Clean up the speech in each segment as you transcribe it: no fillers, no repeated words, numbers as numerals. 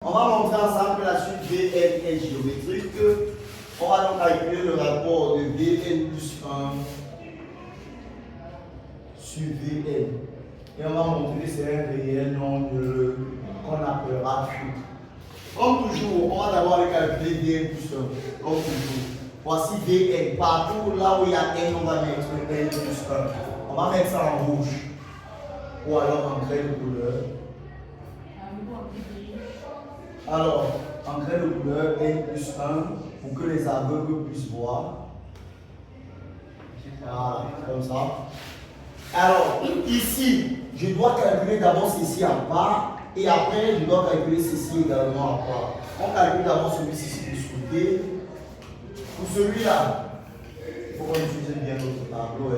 On va montrer ensemble la suite Vn est géométrique. On va donc calculer le rapport de Vn plus 1 sur Vn. Et on va montrer que c'est un réel nombre qu'on appellera Q. Comme toujours, on va d'abord calculer Vn plus 1. Comme toujours. Voici Vn. Partout là où il y a n, on va mettre n plus 1. On va mettre ça en rouge. Ou alors en grès de couleur. Alors, en grès de couleur, n plus 1 pour que les aveugles puissent voir. Voilà, comme ça. Alors, ici, je dois calculer d'abord ceci à part et après, je dois calculer ceci également à part. On calcule d'abord celui-ci de ce côté. Pour celui-là, il faut qu'on utilise bien notre tableau.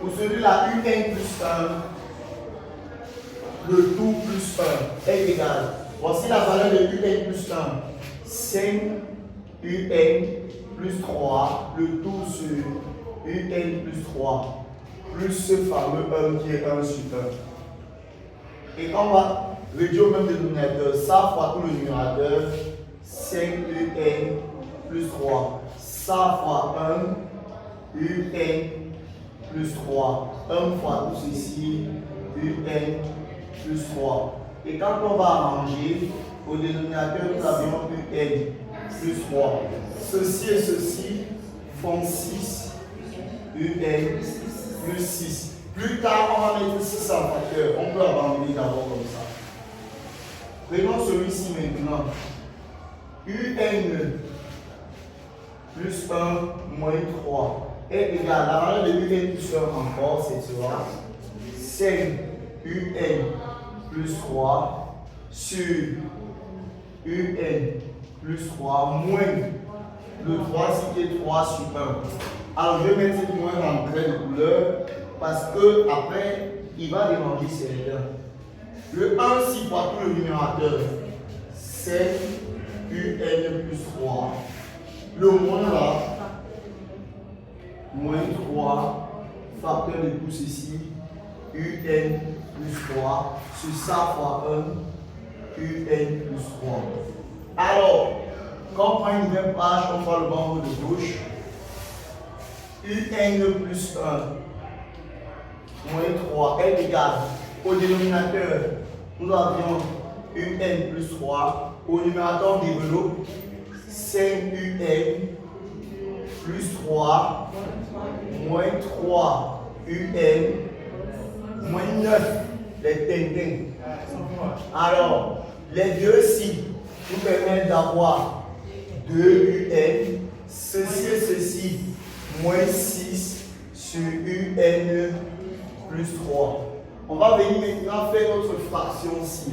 Pour celui-là, un plus 1, le tout plus 1 est égal. Voici la valeur de un plus 1. 5 un plus 3, le tout sur un plus 3, plus ce fameux 1 qui est 1 sur 1. Et on va réduire au même dénominateur, ça fois tout le numérateur, 5 un plus 3, ça fois 1, un plus 3, 1 fois tout ceci, un plus 3. Et quand on va arranger, au dénominateur, nous avions un plus 3. Ceci et ceci font 6, un plus 6. Plus tard, on va mettre 6 en facteur. On peut abandonner d'abord comme ça. Prenons celui-ci maintenant. Un plus 1 moins 3 est égal. La valeur de un plus 1 encore, c'est sera 5 un plus 3 sur un plus 3 moins le 3 qui est 3 sur 1. Alors je vais mettre cette moins en grès de couleur parce que après il va déranger celui-là. Le 1 6 fois tout le numérateur, c'est un plus 3. Le moins là, moins 3, facteur de tout ceci, un plus 3, sur ça fois 1, un plus 3. Alors, quand on prend une nouvelle page, on voit le banc de gauche, un plus 1, moins 3 est égal au dénominateur, nous avions un plus 3, au numérateur on développe 5 plus 3, moins 3 moins 9, les tintins. Alors, les deux ci nous permettent d'avoir 2 ceci et ceci, moins 6 sur un plus 3. On va venir maintenant faire notre fraction-ci.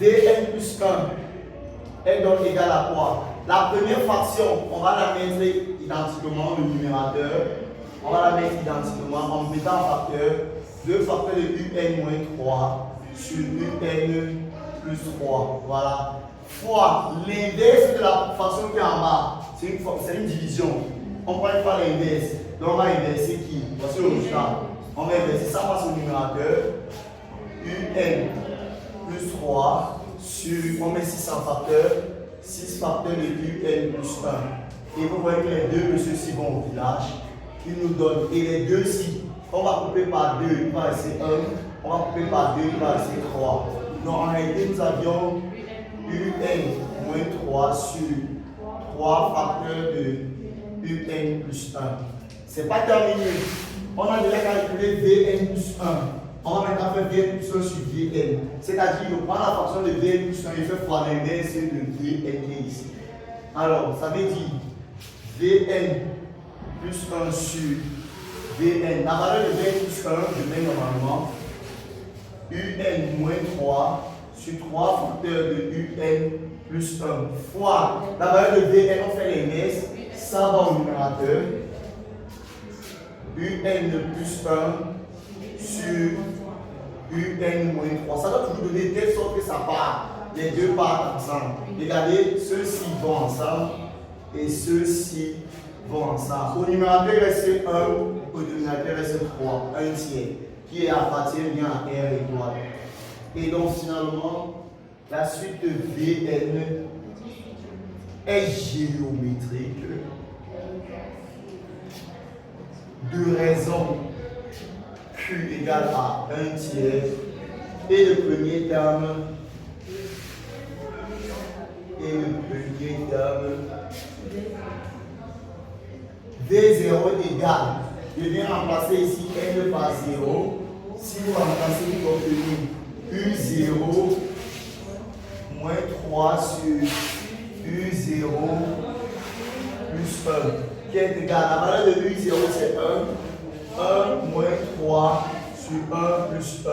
Vn plus 1 est donc égal à quoi? La première fraction, on va la mettre identiquement le numérateur. On va la mettre identiquement en mettant en facteur 2 facteurs de un moins 3 sur un plus 3. Voilà. Fois l'inverse de la fraction qui est en bas. C'est une division. On prend une fois l'inverse. Donc on va inverser qui? Voici le résultat. On va inverser ça face au numérateur. Un plus 3 sur, on met 6 en facteur. 6 facteurs de un plus 1. Et vous voyez que les deux monsieur ci vont au village. Ils nous donnent. Et les deux ci, on va couper par 2, il va rester 1. On va couper par 2, il va rester 3. Donc en réalité, nous avions un moins 3 sur 3 facteurs de un plus 1. Ce n'est pas terminé. On a déjà calculé Vn plus 1. On va maintenant faire Vn plus 1 sur Vn. C'est-à-dire, je prends la fraction de Vn plus 1 et je fais fois l'inverse de Vn qui est ici. Alors, ça veut dire Vn plus 1 sur Vn. La valeur de Vn plus 1, je mets normalement un moins 3 sur 3 facteurs de un plus 1 fois la valeur de Vn, on fait l'inverse, ça va au numérateur. Un plus 1 sur un moins 3. Ça doit toujours donner de telle sorte que ça part. Les deux partent ensemble. Regardez, ceux-ci vont ensemble et ceux-ci vont ensemble. Au numérateur, il reste 1, au dénominateur, il reste 3, 1 tiers, qui appartient bien à R étoile. Et donc finalement, La suite de Vn est géométrique. De raison Q égale à 1 tiers. Et le premier terme V0 égale, je viens remplacer ici N par 0. Si vous remplacez, vous obtenez U0 moins 3 sur U0 plus 1, qui est égal, la valeur de U0 c'est 1, 1 moins 3 sur 1 plus 1.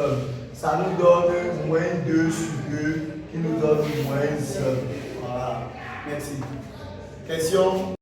Ça nous donne moins 2 sur 2, qui nous donne moins 1. Voilà, merci. Question?